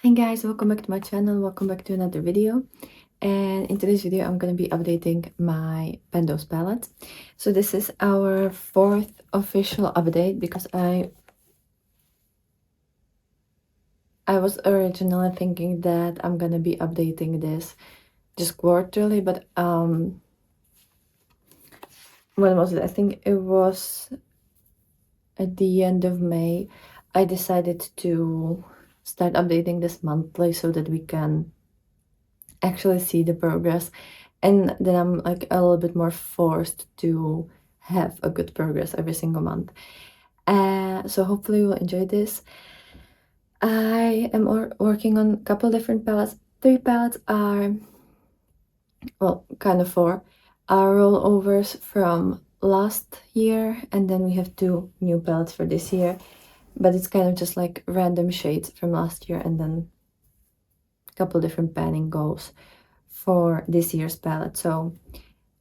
Hi guys, welcome back to my channel, welcome back to another video. And in today's video I'm going to be updating my Pendos palette. So this is our fourth official update because I was originally thinking that I'm going to be updating this just quarterly, but when was it? I think it was at the end of May. I decided to start updating this monthly so that we can actually see the progress, and then I'm like a little bit more forced to have a good progress every single month. So hopefully you'll enjoy this. I am working on a couple different palettes. 3 palettes are, well, kind of 4 are rollovers from last year, and then we have 2 new palettes for this year, but it's kind of just like random shades from last year and then a couple different panning goals for this year's palette. So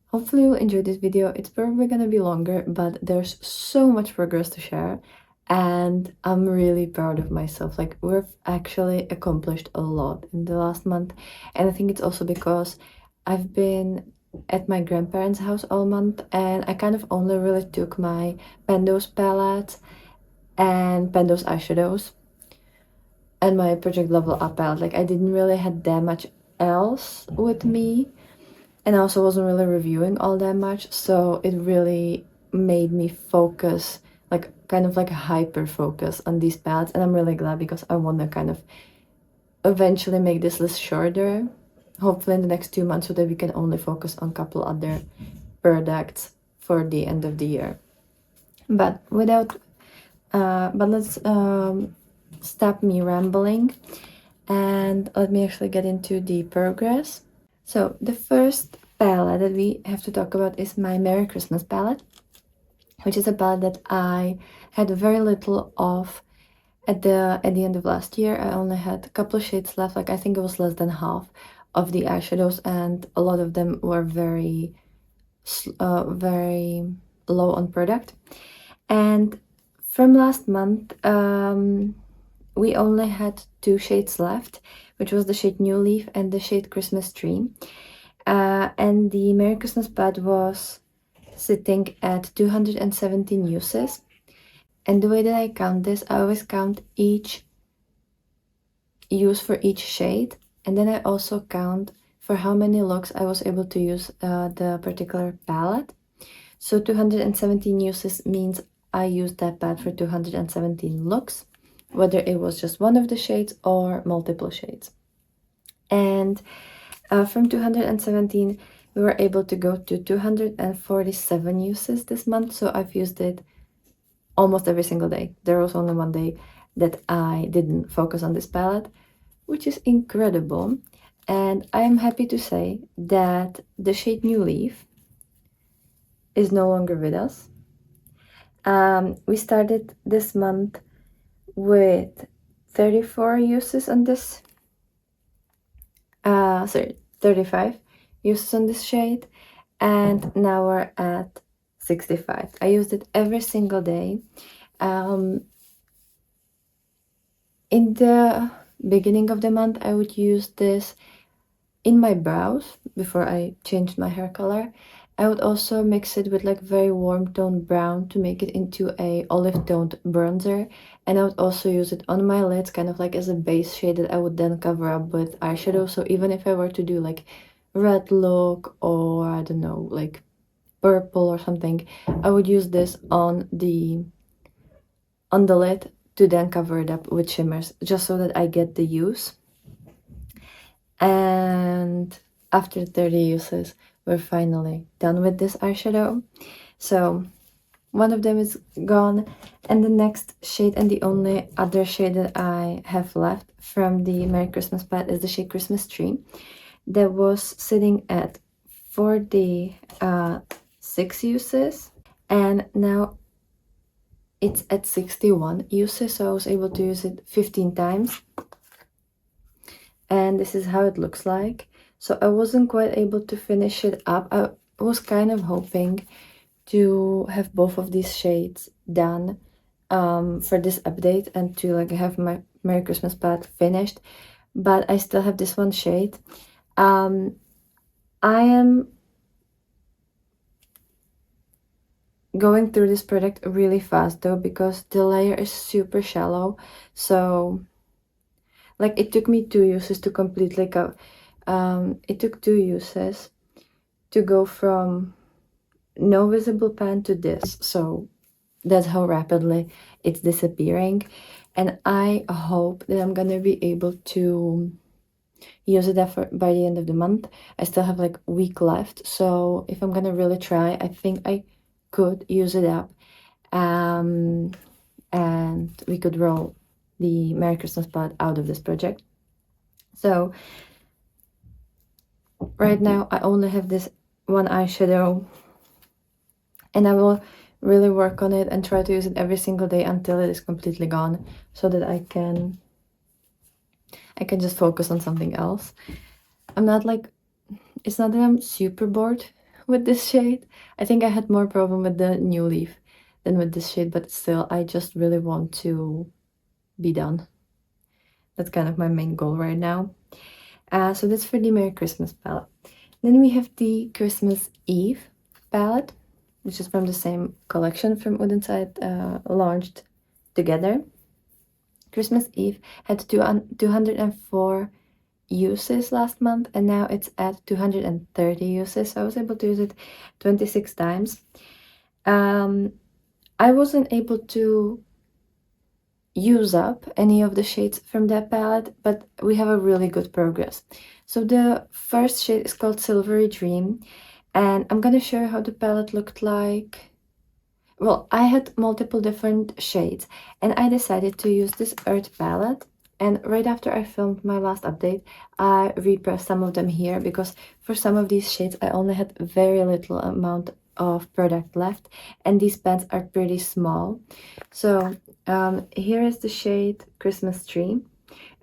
hopefully you'll enjoy this video. It's probably gonna be longer, but there's so much progress to share and I'm really proud of myself. Like, we've actually accomplished a lot in the last month, and I think it's also because I've been at my grandparents' house all month and I kind of only really took my Pendos palette and Pendos eyeshadows and my Project Level Up palette. Like, I didn't really have that much else with me, and I also wasn't really reviewing all that much, so it really made me focus, like kind of like a hyper focus on these palettes, and I'm really glad because I want to kind of eventually make this list shorter, hopefully in the next 2 months, so that we can only focus on a couple other products for the end of the year. But let's stop me rambling and let me actually get into the progress. So the first palette that we have to talk about is my Merry Christmas palette, which is a palette that I had very little of at the end of last year. I only had a couple of shades left. Like, I think it was less than half of the eyeshadows, and a lot of them were very low on product. And from last month, we only had 2 shades left, which was the shade New Leaf and the shade Christmas Tree. And the Merry Christmas palette was sitting at 217 uses. And the way that I count this, I always count each use for each shade, and then I also count for how many looks I was able to use the particular palette. So 217 uses means I used that palette for 217 looks, whether it was just one of the shades or multiple shades. And from 217 we were able to go to 247 uses this month, so I've used it almost every single day. There was only one day that I didn't focus on this palette, which is incredible. And I am happy to say that the shade New Leaf is no longer with us. We started this month with 34 uses on this 35 uses on this shade, and now we're at 65. I used it every single day. In the beginning of the month, I would use this in my brows before I changed my hair color. I would also mix it with like very warm toned brown to make it into a olive toned bronzer, and I would also use it on my lids kind of like as a base shade that I would then cover up with eyeshadow. So even if I were to do like red look or I don't know, like purple or something, I would use this on the lid to then cover it up with shimmers, just so that I get the use. And after 30 uses, we're finally done with this eyeshadow. So one of them is gone, and the next shade, and the only other shade that I have left from the Merry Christmas palette, is the shade Christmas Tree, that was sitting at 46 uses, and now it's at 61 uses, so I was able to use it 15 times. And this is how it looks like. So I wasn't quite able to finish it up. I was kind of hoping to have both of these shades done for this update and to like have my Merry Christmas palette finished, but I still have this one shade. I am going through this product really fast though, because the layer is super shallow. So like it took me 2 uses to completely go. It took 2 uses to go from no visible pan to this. So that's how rapidly it's disappearing. And I hope that I'm gonna be able to use it by the end of the month. I still have like a week left. So if I'm gonna really try, I think I could use it up. And we could roll the Merry Christmas palette out of this project. So right now I only have this one eyeshadow, and I will really work on it and try to use it every single day until it is completely gone, so that I can just focus on something else. I'm not like, it's not that I'm super bored with this shade. I think I had more problem with the New Leaf than with this shade, but still I just really want to be done. That's kind of my main goal right now. So that's for the Merry Christmas palette. Then we have the Christmas Eve palette, which is from the same collection from Oden side, launched together. Christmas Eve had 204 uses last month, and now it's at 230 uses. So I was able to use it 26 times. I wasn't able to use up any of the shades from that palette, but we have a really good progress. So the first shade is called Silvery Dream, and I'm gonna show you how the palette looked like. Well, I had multiple different shades, and I decided to use this Earth palette. And right after I filmed my last update, I repressed some of them here, because for some of these shades I only had very little amount of product left, and these pens are pretty small. So here is the shade Christmas Tree,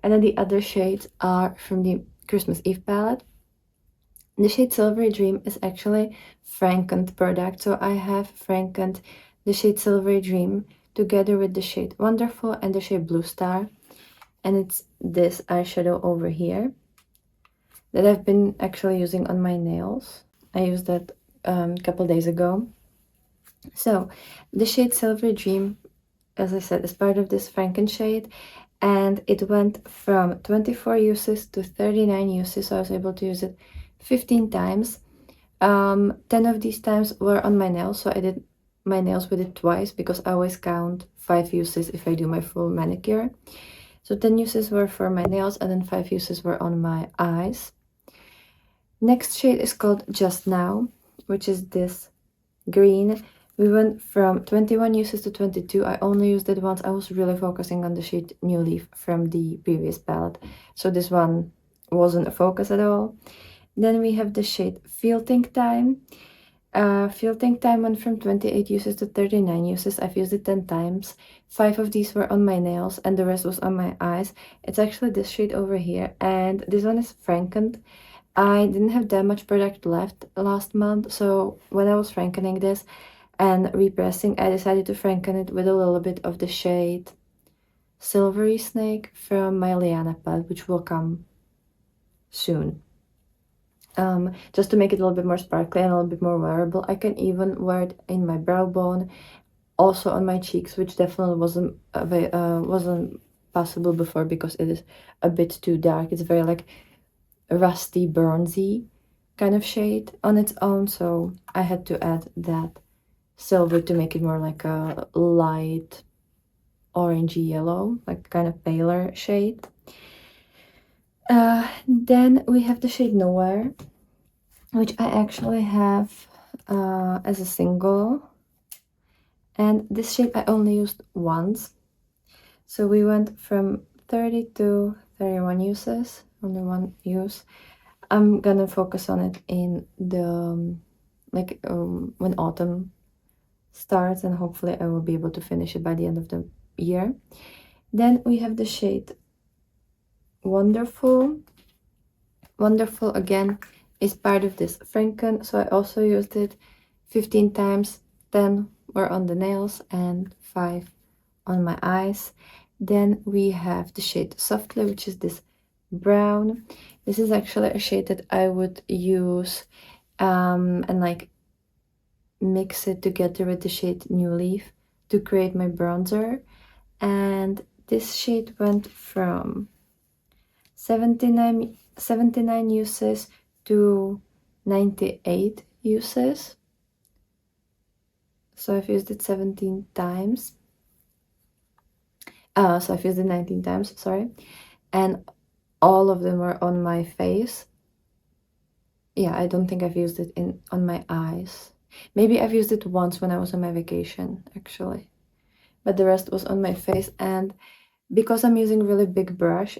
and then the other shades are from the Christmas Eve palette. The shade Silvery Dream is actually Frankened product, so I have Frankened the shade Silvery Dream together with the shade Wonderful and the shade Blue Star, and it's this eyeshadow over here that I've been actually using on my nails. I used that a couple days ago. So the shade Silvery Dream, as I said, is part of this Franken shade, and it went from 24 uses to 39 uses, so I was able to use it 15 times. 10 of these times were on my nails, so I did my nails with it twice, because I always count 5 uses if I do my full manicure. So 10 uses were for my nails, and then 5 uses were on my eyes. Next shade is called Just Now, which is this green. We went from 21 uses to 22. I only used it once. I was really focusing on the shade New Leaf from the previous palette, so this one wasn't a focus at all. Then we have the shade Feel Think Time. Feel Think Time went from 28 uses to 39 uses. I've used it 10 times. 5 of these were on my nails, and the rest was on my eyes. It's actually this shade over here, and this one is Frankened. I didn't have that much product left last month, so when I was frankening this and repressing, I decided to franken it with a little bit of the shade Silvery Snake from my Liana palette, which will come soon. Just to make it a little bit more sparkly and a little bit more wearable. I can even wear it in my brow bone, also on my cheeks, which definitely wasn't possible before, because it is a bit too dark. It's very like rusty, bronzy kind of shade on its own, so I had to add that silver to make it more like a light orangey yellow, like kind of paler shade. Then we have the shade Nowhere, which I actually have as a single, and this shade I only used once. So we went from 30 to 31 uses, only one use. I'm gonna focus on it in the when autumn starts, and hopefully I will be able to finish it by the end of the year. Then we have the shade Wonderful. Wonderful again is part of this Franken, so I also used it 15 times. 10 were on the nails and 5 on my eyes. Then we have the shade Softly, which is this brown. This is actually a shade that I would use and like mix it together with the shade New Leaf to create my bronzer. And this shade went from 79 uses to 98 uses. So I've used it 17 times. So I've used it 19 times, sorry. And all of them were on my face. Yeah, I don't think I've used it on my eyes. Maybe I've used it once when I was on my vacation, actually. But the rest was on my face. And because I'm using really big brush,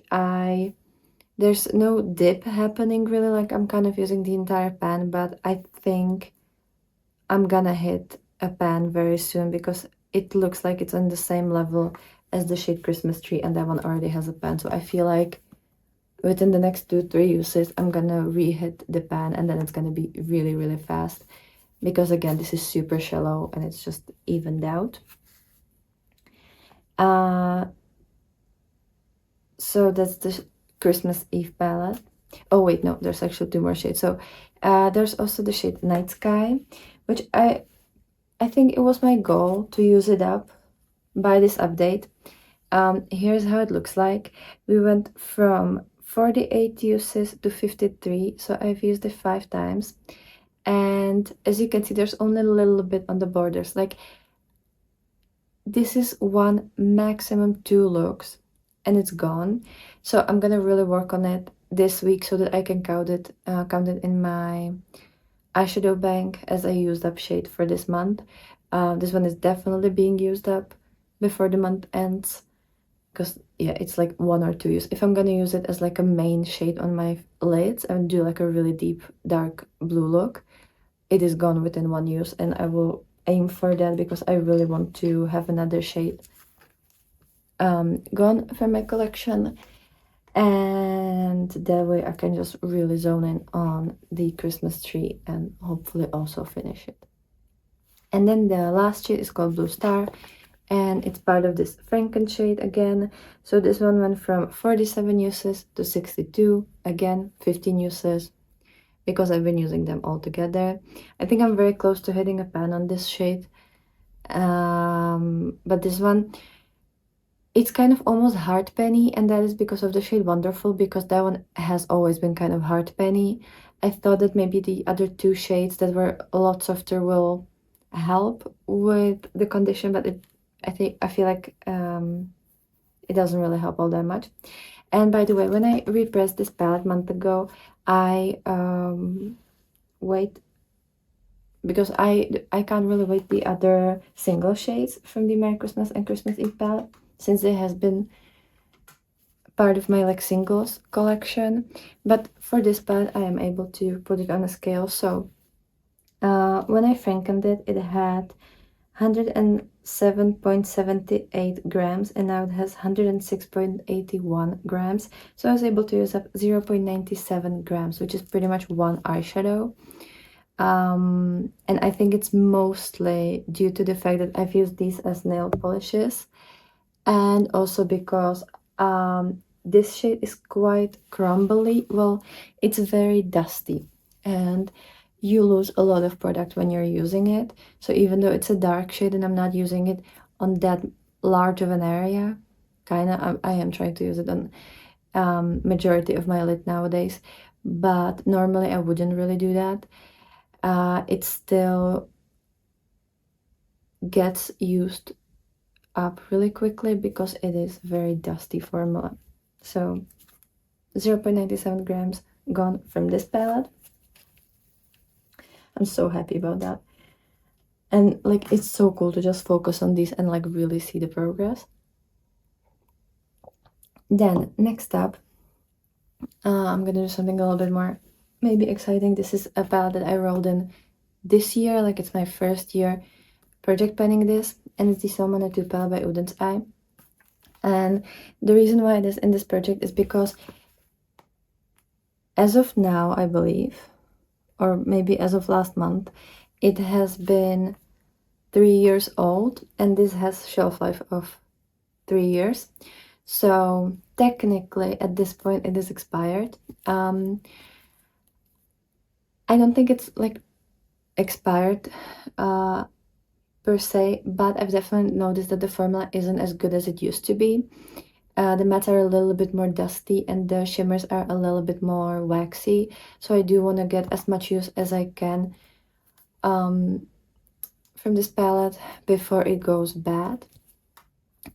there's no dip happening really, like I'm kind of using the entire pan, but I think I'm gonna hit a pan very soon because it looks like it's on the same level as the shade Christmas Tree, and that one already has a pan. So I feel like within the next 2-3 uses, I'm gonna re-hit the pan, and then it's gonna be really, really fast. Because again, this is super shallow and it's just evened out. So that's the Christmas Eve palette. Oh wait, no, there's actually 2 more shades. So there's also the shade Night Sky, which I think it was my goal to use it up by this update. Here's how it looks like. We went from 48 uses to 53, so I've used it 5 times. And as you can see, there's only a little bit on the borders. Like, this is 1, maximum 2 looks, and it's gone. So I'm gonna really work on it this week so that I can count it in my eyeshadow bank as a used up shade for this month. This one is definitely being used up before the month ends, because yeah, it's like 1 or 2 use. If I'm gonna use it as like a main shade on my lids and do like a really deep dark blue look, it is gone within 1 use, and I will aim for that because I really want to have another shade gone from my collection, and that way I can just really zone in on the Christmas tree and hopefully also finish it. And then the last shade is called Blue Star, and it's part of this Franken shade again. So this one went from 47 uses to 62, again 15 uses, because I've been using them all together. I think I'm very close to hitting a pan on this shade, but this one, it's kind of almost hard penny, and that is because of the shade Wonderful, because that one has always been kind of hard penny. I thought that maybe the other 2 shades that were a lot softer will help with the condition, but I feel like it doesn't really help all that much. And by the way, when I repressed this palette a month ago, I wait, because I can't really wait the other single shades from the Merry Christmas and Christmas Eve palette, since it has been part of my like singles collection. But for this palette, I am able to put it on a scale. So when I frankened it, it had 107.78 grams, and now it has 106.81 grams. So I was able to use up 0.97 grams, which is pretty much 1 eyeshadow. And I think it's mostly due to the fact that I've used these as nail polishes, and also because this shade is quite crumbly. Well, it's very dusty, and you lose a lot of product when you're using it. So even though it's a dark shade and I'm not using it on that large of an area, I am trying to use it on majority of my lid nowadays, but normally I wouldn't really do that. It still gets used up really quickly because it is very dusty formula. So 0.97 grams gone from this palette. I'm so happy about that. And like, it's so cool to just focus on these and like really see the progress. Then next up, I'm gonna do something a little bit more maybe exciting. This is a palette that I rolled in this year, like it's my first year project penning this, and it's the Salmon 2 palette by Oden's Eye. And the reason why it is in this project is because as of now, I believe, or maybe as of last month, it has been 3 years old, and this has shelf life of 3 years. So technically at this point it is expired. I don't think it's like expired per se, but I've definitely noticed that the formula isn't as good as it used to be. The mattes are a little bit more dusty and the shimmers are a little bit more waxy, so I do want to get as much use as I can from this palette before it goes bad.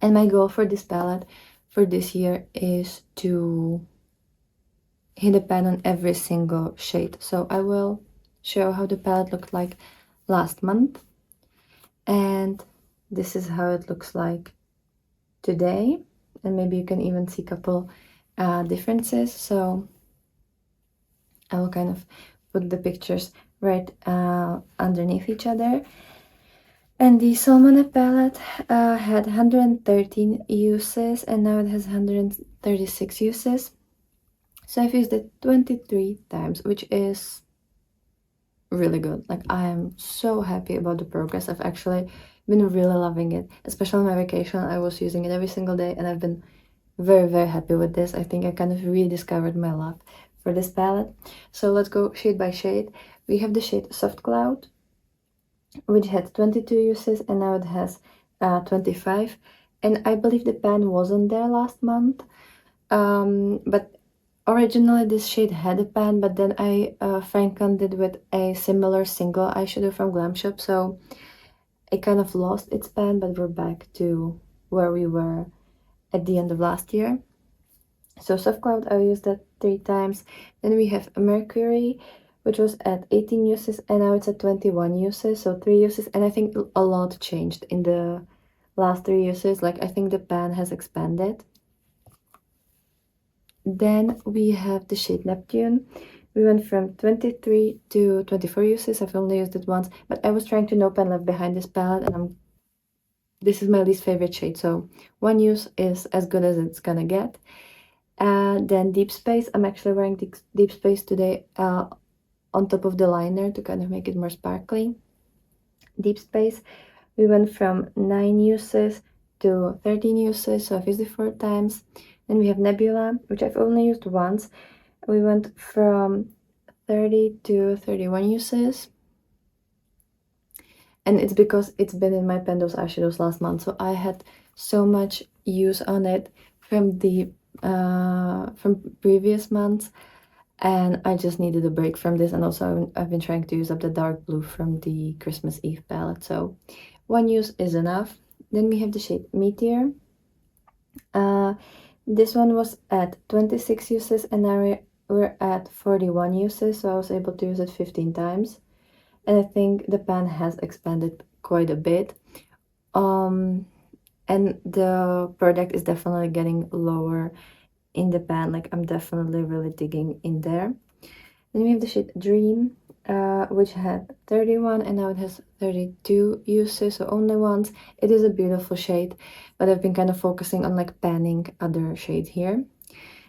And my goal for this palette for this year is to hit a pan on every single shade. So I will show how the palette looked like last month, and this is how it looks like today, and maybe you can even see a couple differences. So I will kind of put the pictures right underneath each other. And the Salmone palette had 113 uses, and now it has 136 uses. So I've used it 23 times, which is really good. Like, I am so happy about the progress. I've actually been really loving it, especially on my vacation. I was using it every single day, and I've been very, very happy with this. I think I kind of rediscovered my love for this palette. So let's go shade by shade. We have the shade Soft Cloud, which had 22 uses, and now it has 25. And I believe the pan wasn't there last month, but originally this shade had a pan, but then I frankened it with a similar single eyeshadow from Glam Shop, so it kind of lost its pan, but we're back to where we were at the end of last year. So Soft Cloud, I used that 3 times. Then we have Mercury, which was at 18 uses, and now it's at 21 uses, so 3 uses, and I think a lot changed in the last 3 uses. Like, I think the pan has expanded. Then we have the shade Neptune. We went from 23 to 24 uses. I've only used it once, but I was trying to no pan left behind this palette, and this is my least favorite shade, so 1 use is as good as it's gonna get. Then Deep Space. I'm actually wearing Deep Space today on top of the liner to kind of make it more sparkly. Deep Space, we went from 9 uses to 13 uses, so I've used it 4 times. Then we have Nebula, which I've only used once. We went from 30 to 31 uses. And it's because it's been in my Pendos eyeshadows last month, so I had so much use on it from the from previous months, and I just needed a break from this. And also I've been trying to use up the dark blue from the Christmas Eve palette, so 1 use is enough. Then we have the shade Meteor. This one was at 26 uses, and now we're at 41 uses, so I was able to use it 15 times. And I think the pan has expanded quite a bit. And the product is definitely getting lower in the pan. Like, I'm definitely really digging in there. Then we have the shade Dream, which had 31, and now it has 32 uses, so only once. It is a beautiful shade, but I've been kind of focusing on like panning other shade here.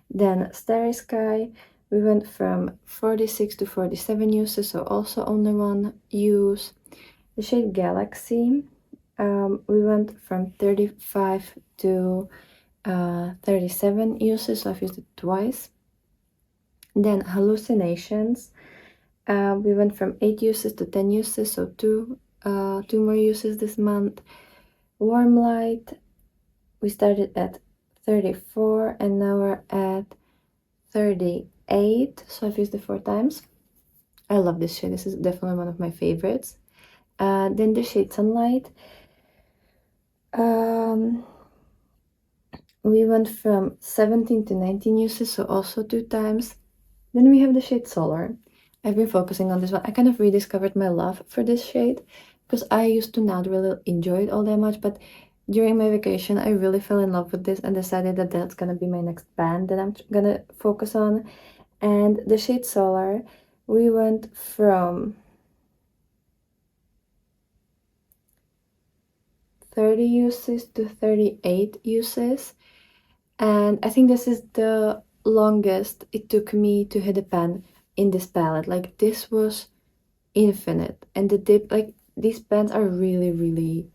Then Starry Sky, we went from 46 to 47 uses, so also only 1 use. The shade Galaxy, we went from 35 to 37 uses, so I've used it twice. Then Hallucinations, we went from 8 uses to 10 uses, so 2 more uses this month. Warm Light, we started at 34, and now we're at 38, so I've used it 4 times. I love this shade. This is definitely one of my favorites. Then the shade Sunlight. We went from 17 to 19 uses, so also 2 times. Then we have the shade Solar. I've been focusing on this one. I kind of rediscovered my love for this shade because I used to not really enjoy it all that much, but during my vacation I really fell in love with this and decided that that's gonna be my next band that I'm gonna focus on. And the shade Solar, we went from 30 uses to 38 uses, and I think this is the longest it took me to hit a pan in this palette. Like, this was infinite, and the dip, like, these pans are really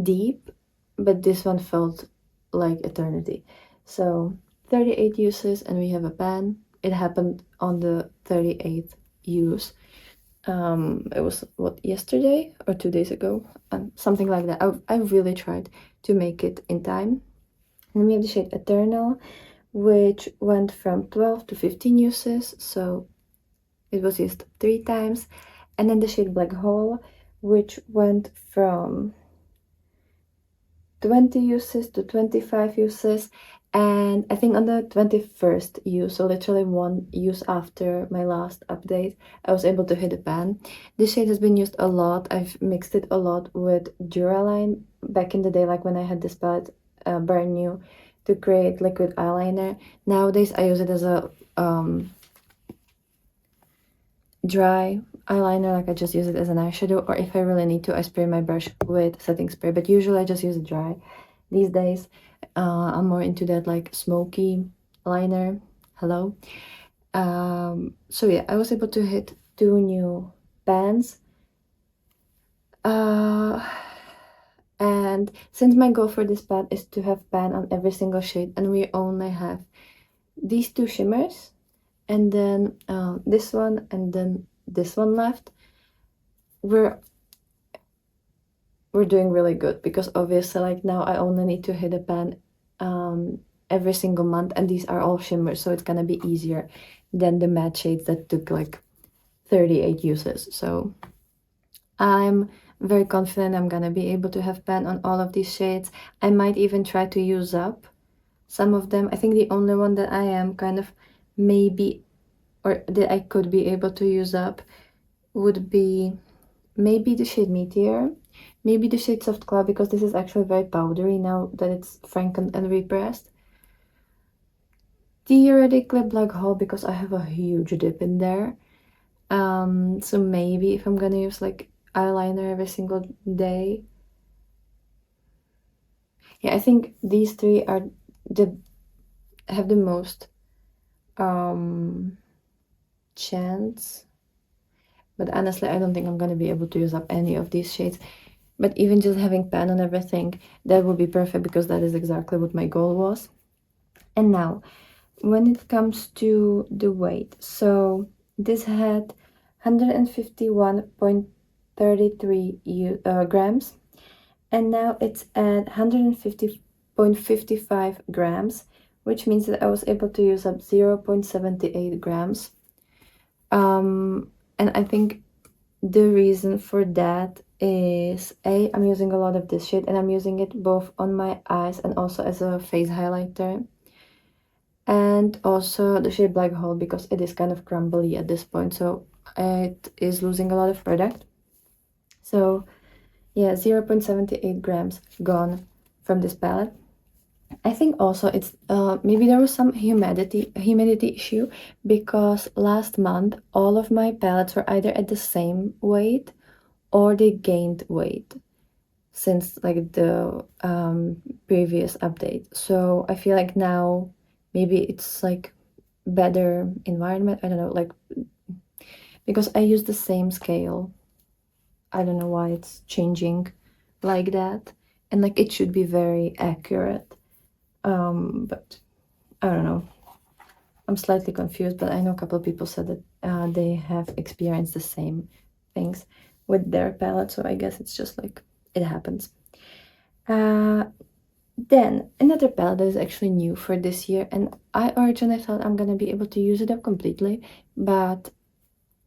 deep, but this one felt like eternity. So 38 uses and we have a pan. It happened on the 38th use. It was what, yesterday or 2 days ago, something like that. I really tried to make it in time. And we have the shade Eternal, which went from 12 to 15 uses, so it was used 3 times. And then the shade Black Hole, which went from 20 uses to 25 uses, and I think on the 21st use, so literally 1 use after my last update, I was able to hit a pan. This shade has been used a lot. I've mixed it a lot with Duraline back in the day, like when I had this palette brand new, to create liquid eyeliner. Nowadays I use it as a dry eyeliner, like I just use it as an eyeshadow, or if I really need to, I spray my brush with setting spray, but usually I just use it dry. These days I'm more into that like smoky liner. Hello. So yeah, I was able to hit 2 new pans, and since my goal for this palette is to have pan on every single shade, and we only have these 2 shimmers and then this one and then this one left, we're doing really good, because obviously like now I only need to hit a pan every single month, and these are all shimmers, so it's gonna be easier than the matte shades that took like 38 uses. So I'm very confident I'm gonna be able to have pan on all of these shades. I might even try to use up some of them. I think the only one that I am kind of maybe, or that I could be able to use up, would be maybe the shade Meteor, maybe the shade Soft Cloud, because this is actually very powdery now that it's frankened and repressed. Theoretically Black Hole, because I have a huge dip in there. So maybe if I'm gonna use like eyeliner every single day, yeah, I think these 3 are have the most chance. But honestly, I don't think I'm gonna be able to use up any of these shades. But even just having pan on everything, that would be perfect, because that is exactly what my goal was. And now, when it comes to the weight, so this had 151.33 grams, and now it's at 150.55 grams, which means that I was able to use up 0.78 grams. And I think the reason for that is I'm using a lot of this shade, and I'm using it both on my eyes and also as a face highlighter. And also the shade Black Hole, because it is kind of crumbly at this point, so it is losing a lot of product. So yeah, 0.78 grams gone from this palette. I think also it's maybe there was some humidity issue, because last month all of my palettes were either at the same weight or they gained weight since like the previous update. So I feel like now maybe it's like better environment, I don't know, like because I use the same scale. I don't know why it's changing like that, and like it should be very accurate, but I don't know. I'm slightly confused, but I know a couple of people said that they have experienced the same things with their palette, so I guess it's just like it happens. Then another palette that is actually new for this year, and I originally thought I'm gonna be able to use it up completely, but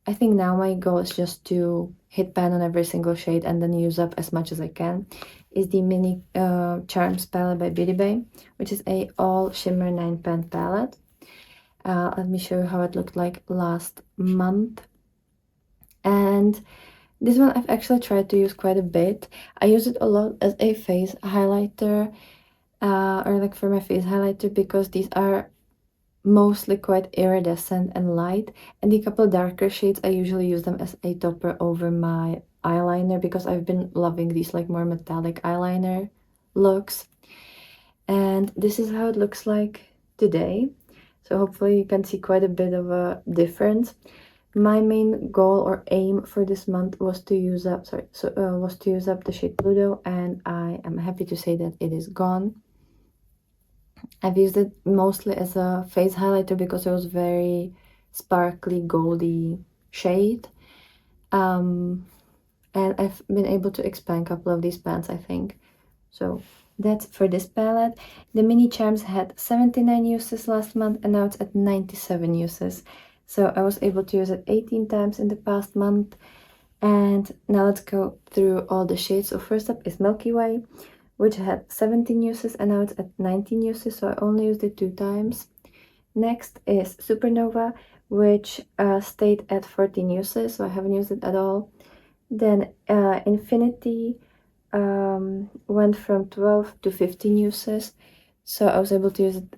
I think now my goal is just to hit pan on every single shade and then use up as much as I can, is the Mini Charms palette by Beauty Bay, which is a all shimmer 9-pan palette. Let me show you how it looked like last month. And this one I've actually tried to use quite a bit. I use it a lot as a face highlighter, or like for my face highlighter, because these are mostly quite iridescent and light, and the couple darker shades I usually use them as a topper over my eyeliner, because I've been loving these like more metallic eyeliner looks. And this is how it looks like today, so hopefully you can see quite a bit of a difference. my main goal or aim for this month was to use up the shade Pluto, and I am happy to say that it is gone. I've used it mostly as a face highlighter because it was very sparkly goldy shade. And I've been able to expand a couple of these pans, I think. So that's for this palette. The mini charms had 79 uses last month, and now it's at 97 uses. So I was able to use it 18 times in the past month. And now let's go through all the shades. So first up is Milky Way, which had 17 uses, and now it's at 19 uses, so I only used it 2 times. Next is Supernova, which stayed at 14 uses, so I haven't used it at all. Then Infinity went from 12 to 15 uses, so I was able to use it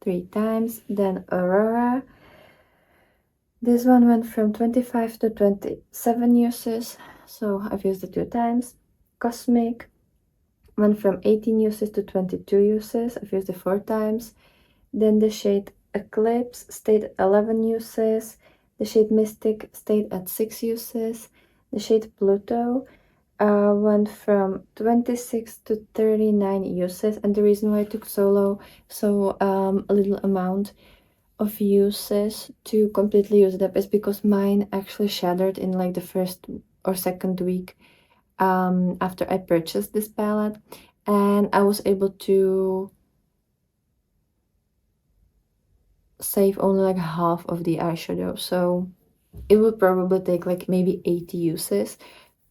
3 times. Then Aurora, this one went from 25 to 27 uses, so I've used it 2 times. Cosmic went from 18 uses to 22 uses, I've used it 4 times. Then the shade Eclipse stayed at 11 uses. The shade Mystic stayed at 6 uses. The shade Pluto went from 26 to 39 uses, and the reason why I took a little amount of uses to completely use it up is because mine actually shattered in like the first or second week after I purchased this palette, and I was able to save only like half of the eyeshadow, so it would probably take like maybe 80 uses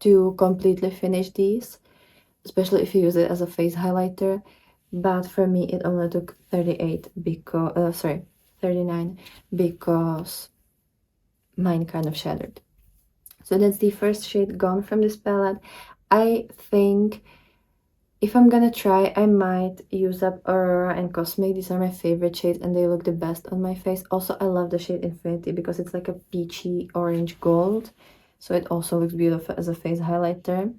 to completely finish these, especially if you use it as a face highlighter. But for me it only took 39 because mine kind of shattered. So that's the first shade gone from this palette. I think if I'm gonna try, I might use up Aurora and Cosmic. These are my favorite shades and they look the best on my face. Also, I love the shade Infinity because it's like a peachy orange gold, so it also looks beautiful as a face highlighter.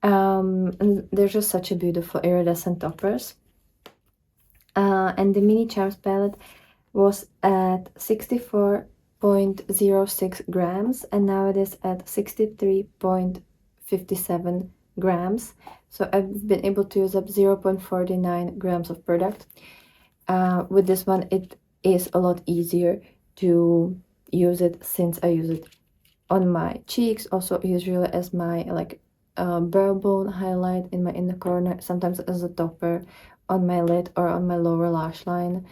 And they're just such a beautiful iridescent toppers. And the Mini Charms palette was at 64.06 grams, and now it is at 63.57 grams. So I've been able to use up 0.49 grams of product. With this one, it is a lot easier to use it since I use it on my cheeks, also usually as my brow bone highlight in my inner corner, sometimes as a topper on my lid or on my lower lash line,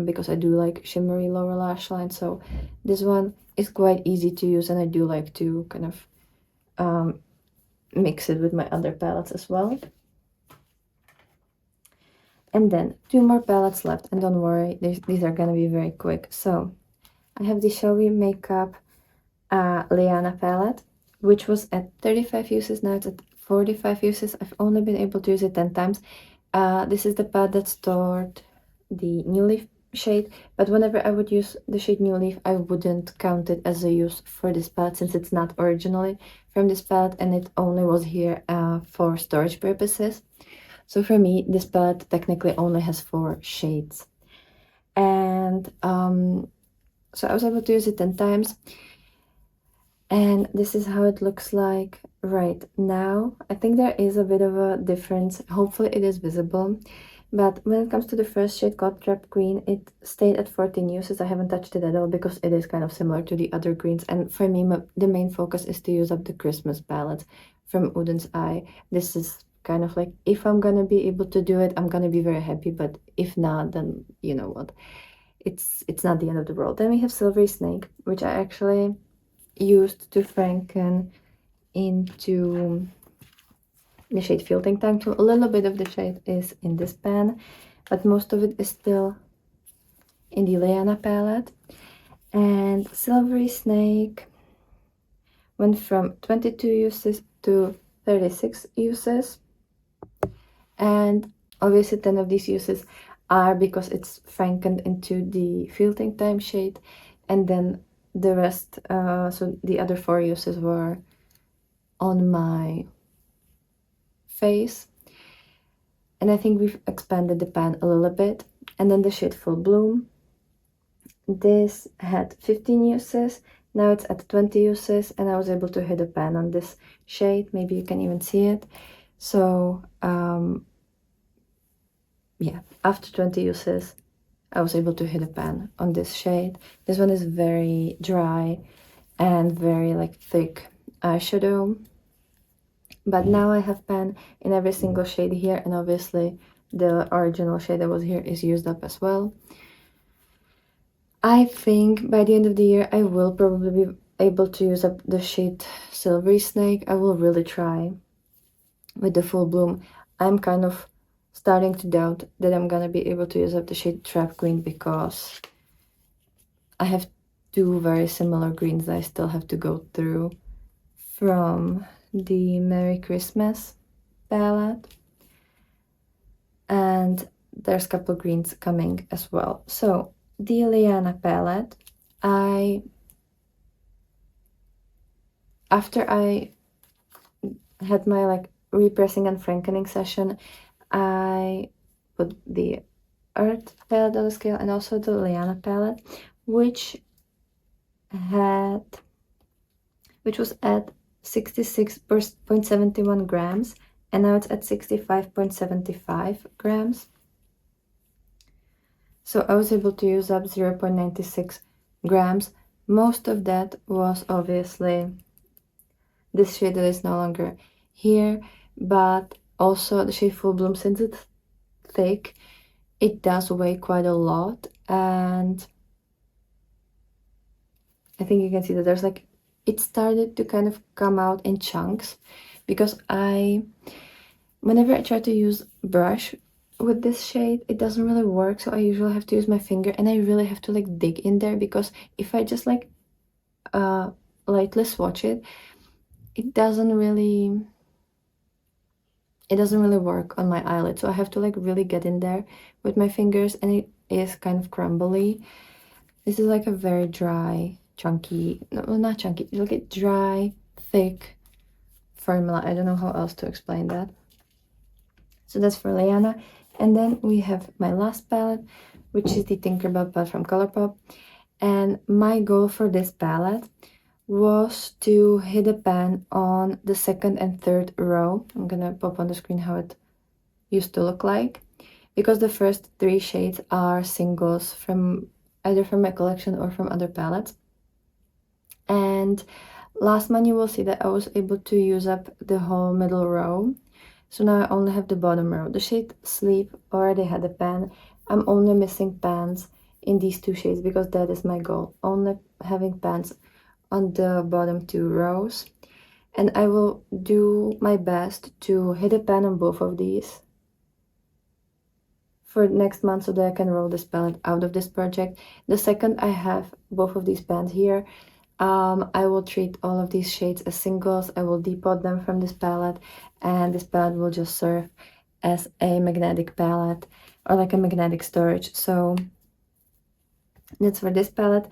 because I do like shimmery lower lash line. So this one is quite easy to use, and I do like to kind of mix it with my other palettes as well. And then 2 more palettes left, and don't worry, these are gonna be very quick. So I have the Showy Makeup Liana palette, which was at 35 uses, now it's at 45 uses. I've only been able to use it 10 times. This is the palette that stored the New Leaf shade, but whenever I would use the shade New Leaf, I wouldn't count it as a use for this palette since it's not originally from this palette and it only was here for storage purposes. So for me, this palette technically only has 4 shades. And so I was able to use it 10 times. And this is how it looks like right now. I think there is a bit of a difference. Hopefully it is visible. But when it comes to the first shade, Called Trap Green, it stayed at 14 uses. I haven't touched it at all because it is kind of similar to the other greens. And for me, the main focus is to use up the Christmas palette from Oden's Eye. This is kind of like, if I'm gonna be able to do it, I'm gonna be very happy. But if not, then you know what? It's not the end of the world. Then we have Silvery Snake, which I actually used to franken into the shade Filtering Time. So a little bit of the shade is in this pan, but most of it is still in the Liana palette. And Silvery Snake went from 22 uses to 36 uses, and obviously 10 of these uses are because it's frankened into the Filtering Time shade, and then the rest, so the other 4 uses were on my face. And I think we've expanded the pan a little bit. And then the shade Full Bloom, this had 15 uses. Now it's at 20 uses, and I was able to hit a pan on this shade. Maybe you can even see it. So yeah, after 20 uses, I was able to hit a pan on this shade. This one is very dry and very like thick eyeshadow. But now I have pan in every single shade here, and obviously the original shade that was here is used up as well. I think by the end of the year I will probably be able to use up the shade Silvery Snake. I will really try with the full bloom. I'm kind of starting to doubt that I'm gonna be able to use up the shade Trap Queen because I have two very similar greens that I still have to go through from the Merry Christmas palette, and there's a couple greens coming as well. So the Liana palette, after I had my like repressing and frankening session, I put the Earth palette on the scale and also the Liana palette, which was at 66.71 grams, and now it's at 65.75 grams. So I was able to use up 0.96 grams. Most of that was obviously this shade that is no longer here, but also the shade Full Bloom, since it's thick, it does weigh quite a lot, and I think you can see that there's like, it started to kind of come out in chunks, because whenever I try to use brush with this shade, it doesn't really work, so I usually have to use my finger, and I really have to like dig in there, because if I just like lightly swatch it, it doesn't really work on my eyelid, so I have to like really get in there with my fingers, and it is kind of crumbly. This is like a very dry, chunky, no, not chunky, look at dry, thick formula. I don't know how else to explain that. So that's for Liana. And then we have my last palette, which is the Tinkerbell palette from Colourpop. And my goal for this palette was to hit a pan on the second and third row. I'm gonna pop on the screen how it used to look like, because the first three shades are singles from either from my collection or from other palettes. And last month you will see that I was able to use up the whole middle row. So now I only have the bottom row. The shade Sleep already had a pan. I'm only missing pans in these two shades because that is my goal. Only having pans on the bottom two rows. And I will do my best to hit a pan on both of these for next month so that I can roll this palette out of this project. The second I have both of these pans here, I will treat all of these shades as singles. I will depot them from this palette, and this palette will just serve as a magnetic palette or like a magnetic storage. So that's for this palette.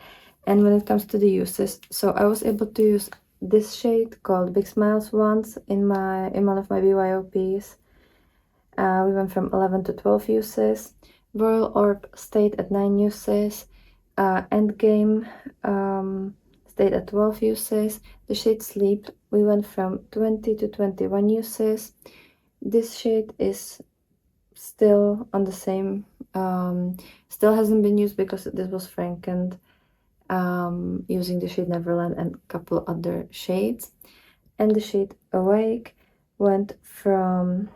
And when it comes to the uses, so I was able to use this shade called Big Smiles once in one of my BYOPs. We went from 11 to 12 uses. Royal Orb stayed at 9 uses. Endgame stayed at 12 uses. The shade Sleep, we went from 20 to 21 uses. This shade is still on the same, still hasn't been used because this was frankened using the shade Neverland and a couple other shades. And the shade Awake went from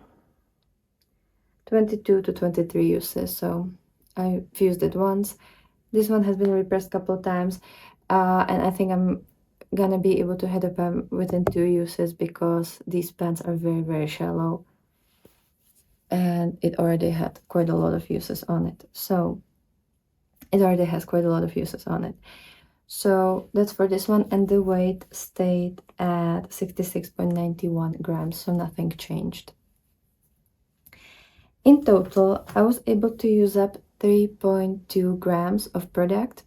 22 to 23 uses, so I've used it once. This one has been repressed a couple of times, and I think I'm gonna be able to hit a pan within 2 uses because these pans are very, very shallow, and it already had quite a lot of uses on it. So it already has quite a lot of uses on it. So that's for this one, and the weight stayed at 66.91 grams, so nothing changed. In total, I was able to use up 3.2 grams of product,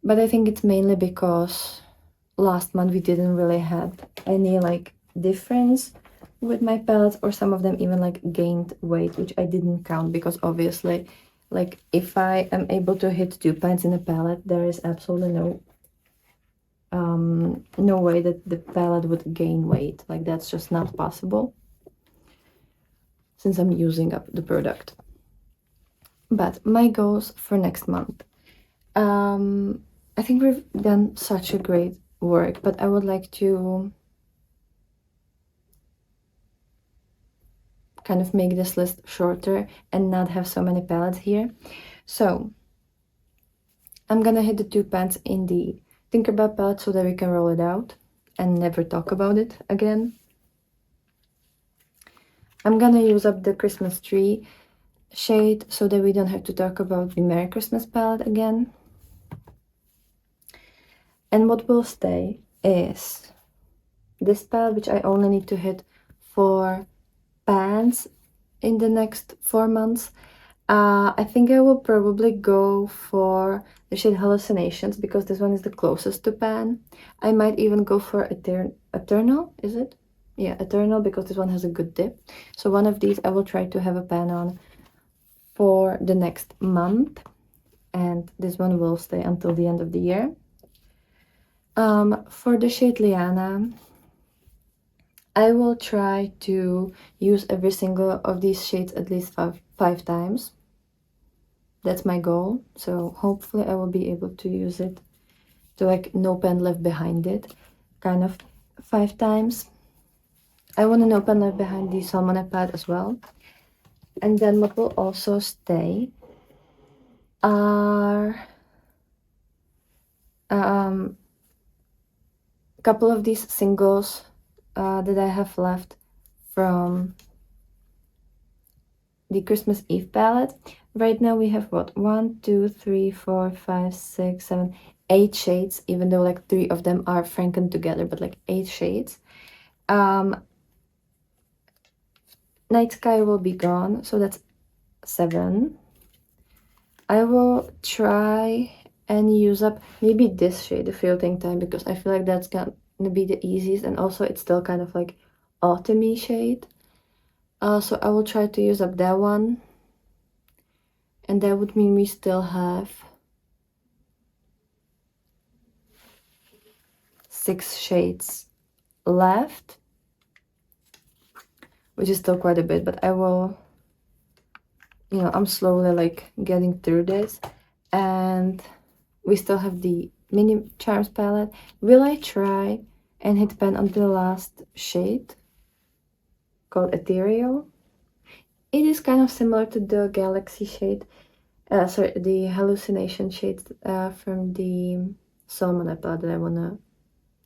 but I think it's mainly because last month we didn't really have any like difference with my palettes, or some of them even like gained weight, which I didn't count because obviously Like, if I am able to hit 2 pans in a palette, there is absolutely no way that the palette would gain weight. Like, that's just not possible since I'm using up the product. But my goals for next month. I think we've done such a great work, but I would like to kind of make this list shorter and not have so many palettes here. So I'm gonna hit the 2 pans in the Tinkerbell palette so that we can roll it out and never talk about it again. I'm gonna use up the Christmas tree shade so that we don't have to talk about the Merry Christmas palette again. And what will stay is this palette, which I only need to hit 4 pans in the next 4 months. I think I will probably go for the shade Hallucinations because this one is the closest to pan. I might even go for Eternal, is it? Yeah, Eternal, because this one has a good dip. So one of these I will try to have a pan on for the next month, and this one will stay until the end of the year. For the shade Liana, I will try to use every single of these shades at least five times. That's my goal. So hopefully I will be able to use it to like no pen left behind it, kind of 5 times. I want a no pen left behind the Salmon pad as well. And then what will also stay are a couple of these singles that I have left from the Christmas Eve palette. Right now we have what? 1, 2, 3, 4, 5, 6, 7, 8 shades, even though like 3 of them are franken together, but like 8 shades. Night Sky will be gone, so that's 7. I will try and use up maybe this shade, the Floating Time, because I feel like that's gonna be the easiest, and also it's still kind of like autumny shade. So I will try to use up that one, and that would mean we still have 6 shades left, which is still quite a bit, but I will, I'm slowly like getting through this. And we still have the mini charms palette. Will I try and hit pen on the last shade called Ethereal? It is kind of similar to the Galaxy shade, sorry, the Hallucination shades from the Salmon palette that I wanna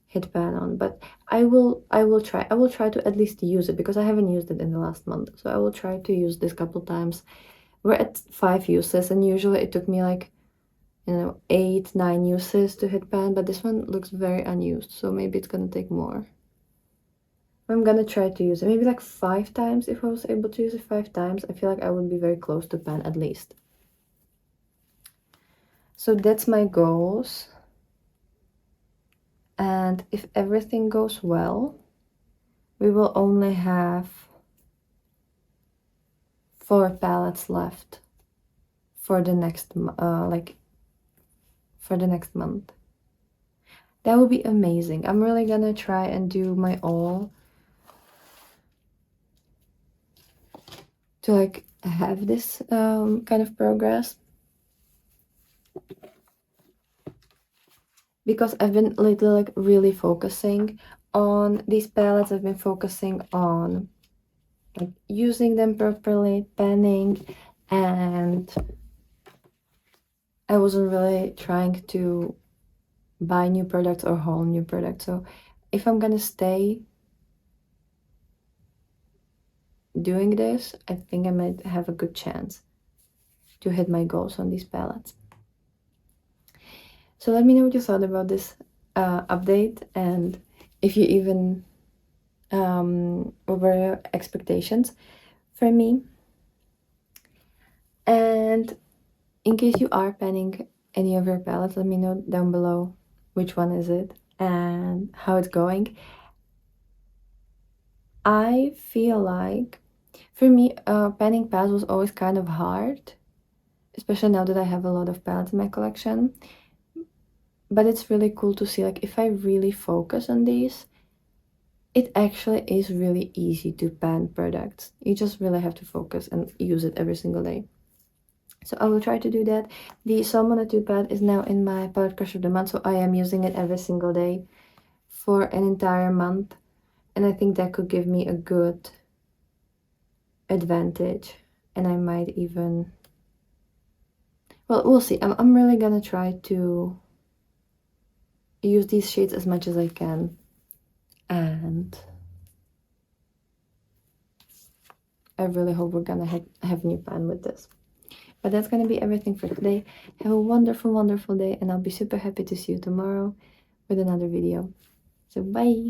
hit pan on. But I will try. I will try to at least use it because I haven't used it in the last month. So I will try to use this couple times. We're at 5 uses, and usually it took me like 8, 9 uses to hit pan, but this one looks very unused, so maybe it's gonna take more. I'm gonna try to use it maybe like 5 times. If I was able to use it 5 times, I feel like I would be very close to pan at least. So that's my goals, and if everything goes well, we will only have 4 palettes left for the next for the next month. That would be amazing. I'm really gonna try and do my all to like have this kind of progress, because I've been lately like really focusing on these palettes. I've been focusing on like using them properly, panning, and I wasn't really trying to buy new products or haul new products. So if I'm gonna stay doing this, I think I might have a good chance to hit my goals on these palettes. So let me know what you thought about this update, and if you even what were your expectations for me. And in case you are panning any of your palettes, let me know down below which one is it and how it's going. I feel like for me, panning palettes was always kind of hard, especially now that I have a lot of palettes in my collection. But it's really cool to see, like, if I really focus on these, it actually is really easy to pan products. You just really have to focus and use it every single day. So I will try to do that. The Salmon 2 pad is now in my palette crush of the month, so I am using it every single day for an entire month. And I think that could give me a good advantage. And I might even... Well, we'll see. I'm really gonna try to use these shades as much as I can. And I really hope we're gonna have new pan with this. But that's gonna be everything for today. Have a wonderful, wonderful day, and I'll be super happy to see you tomorrow with another video. So bye!